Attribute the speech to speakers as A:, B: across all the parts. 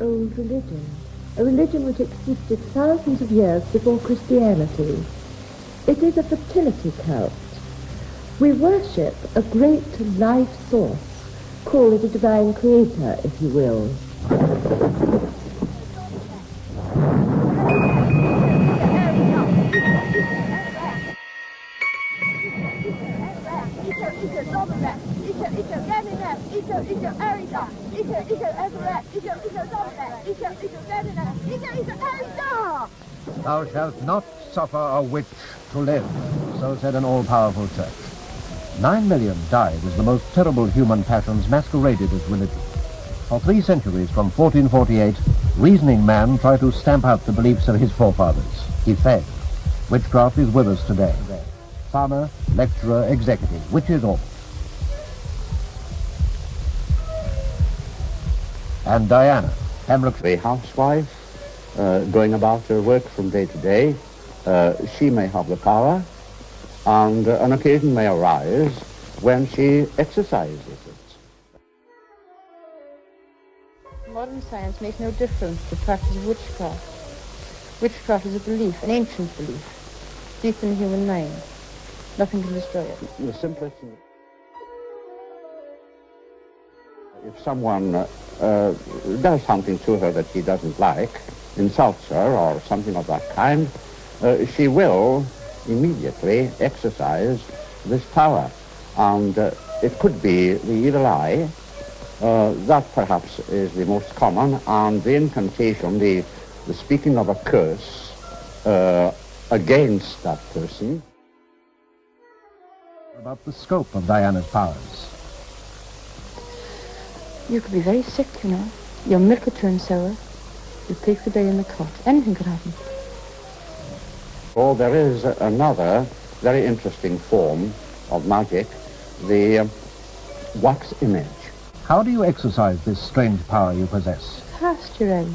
A: old religion, a religion which existed thousands of years before Christianity. It is a fertility cult. We worship a great life source. Call it a divine creator, if you will.
B: Thou shalt not suffer a witch to live, so said an all-powerful church. 9 million died as the most terrible human passions masqueraded as religion. For 3 centuries, from 1448, reasoning man tried to stamp out the beliefs of his forefathers. He failed. Witchcraft is with us today. Farmer, lecturer, executive, witches all. And Diana, Pembrokeshire.
C: A housewife, going about her work from day to day, she may have the power, and an occasion may arise when she exercises it.
D: Modern science makes no difference to the practice of witchcraft. Witchcraft is a belief, an ancient belief, deep in the human mind. Nothing can destroy it.
C: The simplest thing. If someone does something to her that she doesn't like, insults her or something of that kind, she will immediately exercise this power. And it could be the evil eye, that perhaps is the most common, and the incantation, the speaking of a curse against that person.
B: About the scope of Diana's powers.
D: You could be very sick, you know. Your milk could turn sour. You take the day in the cot. Anything could happen.
C: Oh, there is another very interesting form of magic, the wax image.
B: How do you exercise this strange power you possess?
D: Cast your eye.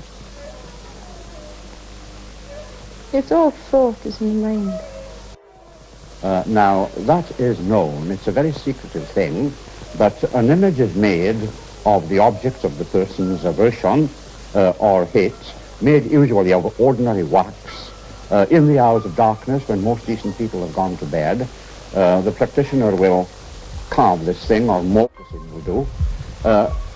D: It's all thought is in the mind.
C: Now, that is known. It's a very secretive thing, but an image is made of the object of the person's aversion or hate, made usually of ordinary wax, in the hours of darkness when most decent people have gone to bed. The practitioner will carve this thing, or mold this thing will do,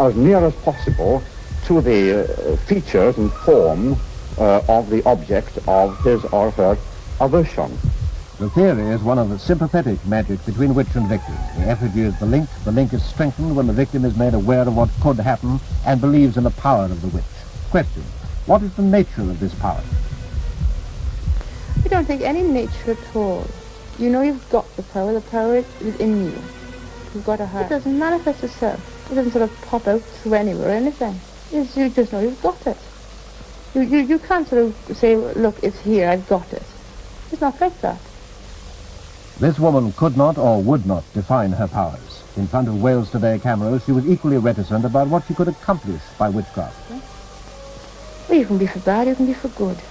C: as near as possible to the features and form of the object of his or her aversion.
B: The theory is one of the sympathetic magic between witch and victim. The effigy is the link is strengthened when the victim is made aware of what could happen and believes in the power of the witch. Question: what is the nature of this power?
D: I don't think any nature at all. You know you've got the power is within you. You've got a heart. It doesn't manifest itself. It doesn't sort of pop out through anywhere or anything. You just know you've got it. You can't sort of say, look, it's here, I've got it. It's not like that.
B: This woman could not or would not define her powers. In front of Wales Today cameras, she was equally reticent about what she could accomplish by witchcraft.
D: Well, you can be for bad, you can be for good.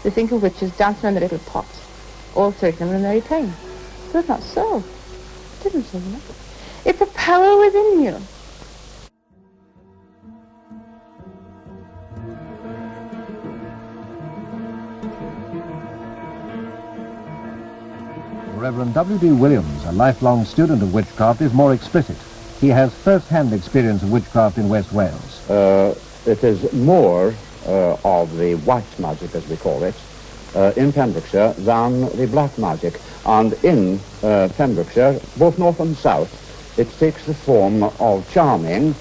D: They think of witches dancing on the little pots, all 30 of them at a merry time. But it's not so. It isn't so, you know. It's a power within you.
B: Reverend W.D. Williams, a lifelong student of witchcraft, is more explicit. He has first-hand experience of witchcraft in West Wales.
C: It is more of the white magic, as we call it, in Pembrokeshire than the black magic. And in Pembrokeshire, both north and south, it takes the form of charming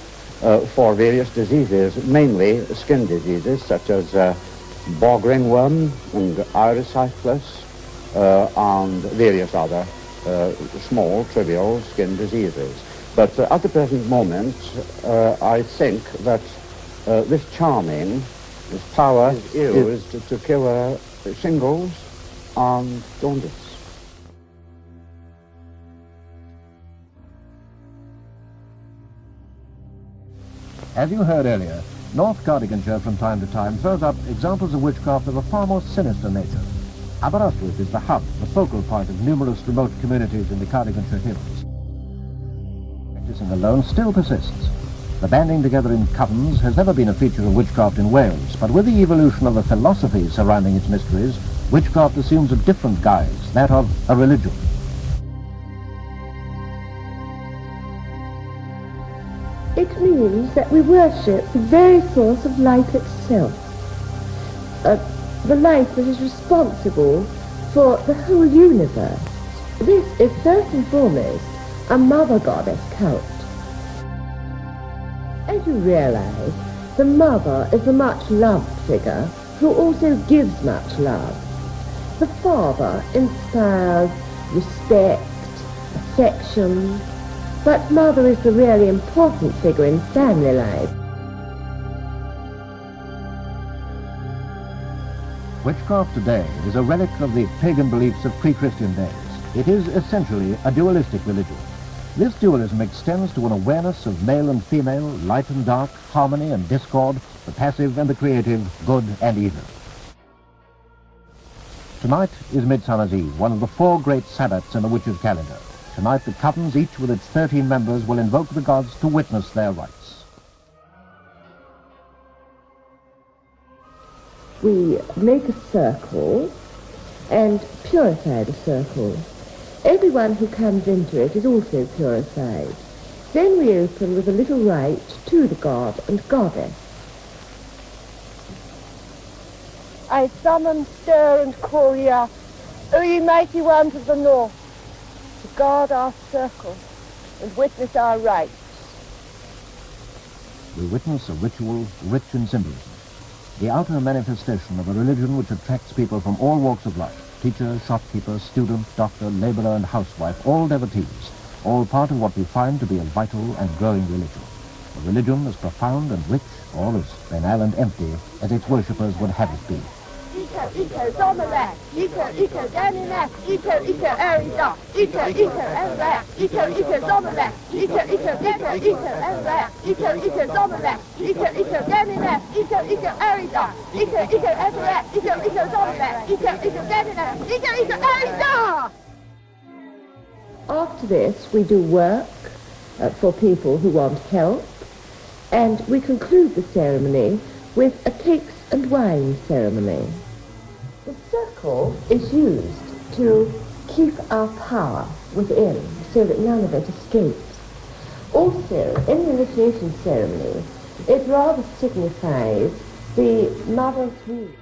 C: for various diseases, mainly skin diseases such as bog ringworm and iris-syphilis, and various other small, trivial skin diseases. But at the present moment, I think that this charming, this power is used to cure shingles and jaundice.
B: As you heard earlier, North Cardiganshire from time to time throws up examples of witchcraft of a far more sinister nature. Aberystwyth is the hub, the focal point of numerous remote communities in the Cardiganshire Hills. Practicing alone still persists. The banding together in covens has never been a feature of witchcraft in Wales, but with the evolution of the philosophy surrounding its mysteries, witchcraft assumes a different guise, that of a religion.
A: It means that we worship the very source of life itself, the life that is responsible for the whole universe. This is first and foremost a mother goddess cult. As you realize, the mother is a much loved figure who also gives much love. The father inspires respect, affection, but mother is the really important figure in family life.
B: Witchcraft today is a relic of the pagan beliefs of pre-Christian days. It is essentially a dualistic religion. This dualism extends to an awareness of male and female, light and dark, harmony and discord, the passive and the creative, good and evil. Tonight is Midsummer's Eve, one of the 4 great Sabbats in the witches' calendar. Tonight the covens, each with its 13 members, will invoke the gods to witness their rites.
A: We make a circle and purify the circle. Everyone who comes into it is also purified. Then we open with a little rite to the god and goddess.
E: I summon, stir, and call ye up, O ye mighty ones of the north, to guard our circle and witness our rites.
B: We witness a ritual rich in symbolism, the outer manifestation of a religion which attracts people from all walks of life. Teacher, shopkeeper, student, doctor, laborer and housewife, all devotees, all part of what we find to be a vital and growing religion. A religion as profound and rich, or as banal and empty, as its worshippers would have it be.
E: Iko, Zomalak, Iko, Daninak, Iko, Arida, Iko, Elrak, Iko, Zomalak, Iko, Elrak, Iko, Zomalak, Iko, Daninak, Iko, Arida, Iko, Elrak, Iko, Zomalak, Iko, Daninak, Iko, Arida!
A: After this, we do work for people who want help, and we conclude the ceremony with a cakes and wine ceremony. The circle is used to keep our power within so that none of it escapes. Also, in the initiation ceremony, it rather signifies the mother's womb.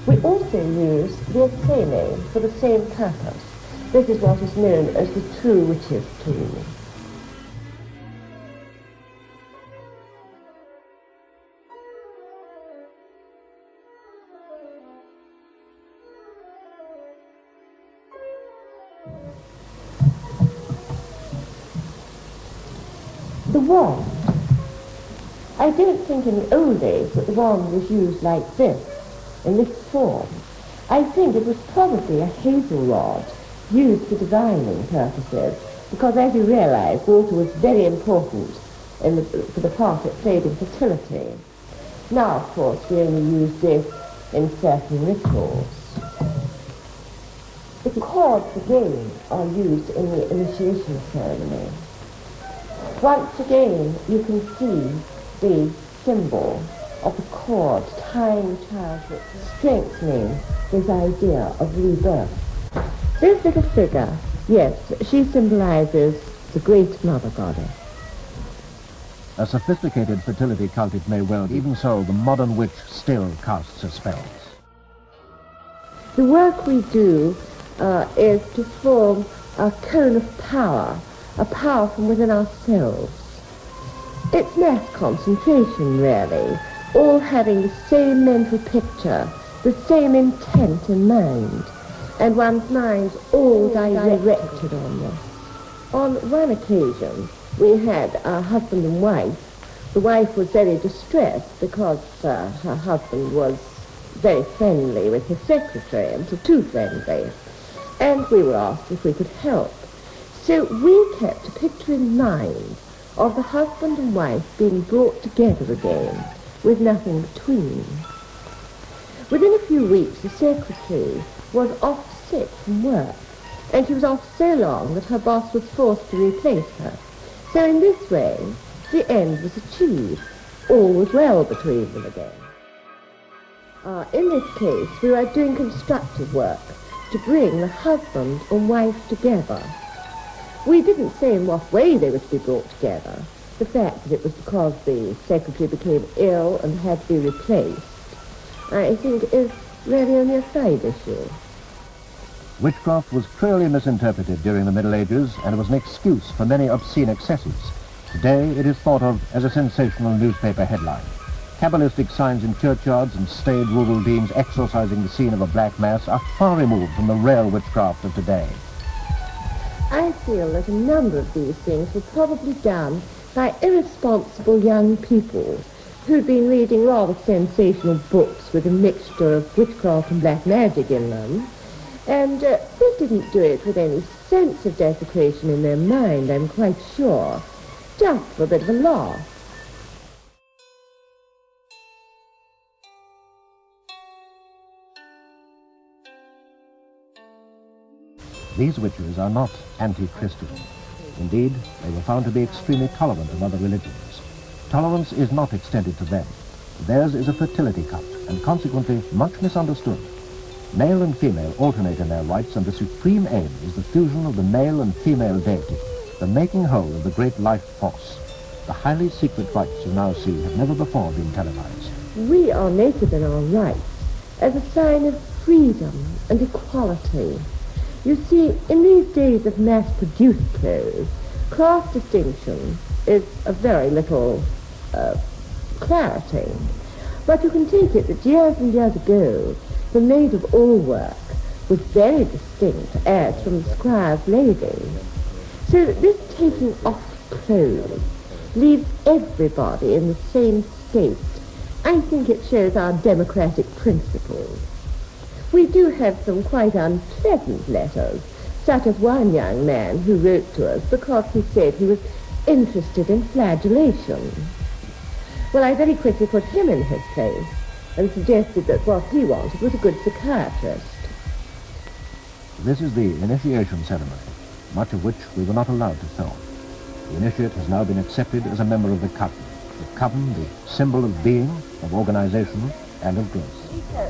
A: We also use the Athene for the same purpose. This is what is known as the true witch's tool. The wand. I don't think in the old days that the wand was used like this, in this form. I think it was probably a hazel rod used for divining purposes, because as you realize, water was very important for the part it played in fertility. Now, of course, we only use this in certain rituals. The cords again are used in the initiation ceremony. Once again, you can see the symbol of the cord tying the child, strengthening this idea of rebirth. This little figure, yes, she symbolizes the great mother goddess.
B: A sophisticated fertility cult it may well be. Even so, the modern witch still casts her spells.
A: The work we do is to form a cone of power, a power from within ourselves. It's mass concentration, really, all having the same mental picture, the same intent in mind, and one's mind's all directed on this. On one occasion, we had a husband and wife. The wife was very distressed because her husband was very friendly with his secretary, and too friendly, and we were asked if we could help. So we kept a picture in mind of the husband and wife being brought together again, with nothing between. Within a few weeks, the secretary was off sick from work, and she was off so long that her boss was forced to replace her. So in this way, the end was achieved. All was well between them again. In this case, we were doing constructive work to bring the husband and wife together. We didn't say in what way they were to be brought together. The fact that it was because the secretary became ill and had to be replaced, I think, is really only a side issue.
B: Witchcraft was cruelly misinterpreted during the Middle Ages and was an excuse for many obscene excesses. Today it is thought of as a sensational newspaper headline. Kabbalistic signs in churchyards and staid rural deans exorcising the scene of a black mass are far removed from the real witchcraft of today.
A: I feel that a number of these things were probably done by irresponsible young people who'd been reading rather sensational books with a mixture of witchcraft and black magic in them. And they didn't do it with any sense of desecration in their mind, I'm quite sure. Just for a bit of a laugh.
B: These witches are not anti-Christian. Indeed, they were found to be extremely tolerant of other religions. Tolerance is not extended to them. Theirs is a fertility cult, and consequently much misunderstood. Male and female alternate in their rites, and the supreme aim is the fusion of the male and female deity, the making whole of the great life force. The highly secret rites you now see have never before been televised.
A: We are naked in our rights as a sign of freedom and equality. You see, in these days of mass-produced clothes, class distinction is of very little clarity. But you can take it that years and years ago, the maid of all work was very distinct as from the squire's lady. So that this taking off clothes leaves everybody in the same state. I think it shows our democratic principles. We do have some quite unpleasant letters, such as one young man who wrote to us because he said he was interested in flagellation. Well, I very quickly put him in his place and suggested that what he wanted was a good psychiatrist.
B: This is the initiation ceremony, much of which we were not allowed to film. The initiate has now been accepted as a member of the coven. The coven, the symbol of being, of organization, and of growth.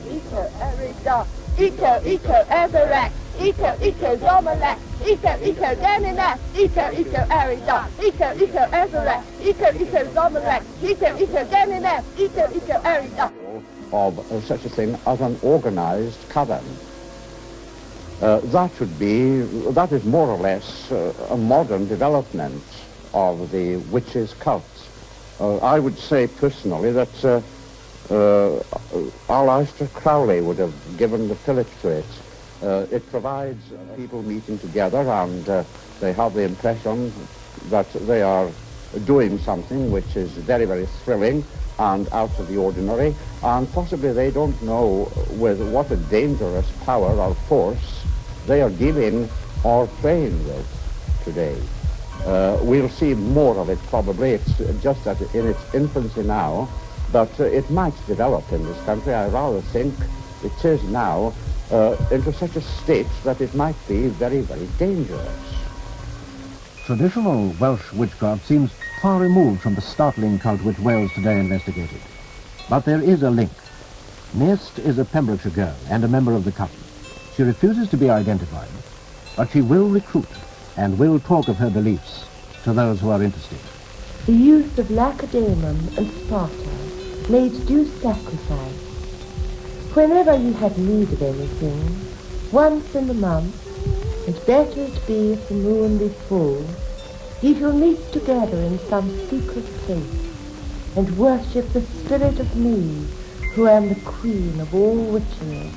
E: Eco, Erida. Eco, Everett. Eco, Zomalek. Eco, Ganina. Eco, Erida. Eco, Everett. Eco, Zomalek. Eco, Ganina. Eco, Erida.
C: Of such a thing as an organized coven. That is more or less a modern development of the witches' cult. I would say personally that Aleister Crowley would have given the fillip to it. It provides people meeting together, and they have the impression that they are doing something which is very, very thrilling and out of the ordinary, and possibly they don't know with what a dangerous power or force they are dealing or playing with today. We'll see more of it probably. It's just in its infancy now, but it might develop in this country. I rather think it is now into such a state that it might be very, very dangerous.
B: Traditional Welsh witchcraft seems far removed from the startling cult which Wales today investigated. But there is a link. Nest is a Pembrokeshire girl and a member of the coven. She refuses to be identified, but she will recruit and will talk of her beliefs to those who are interested.
A: The youth of Lacedaemon and Sparta made due sacrifice. Whenever you had need of anything, once in the month, and better it be if the moon be full, ye shall meet together in some secret place, and worship the spirit of me, who am the queen of all witches.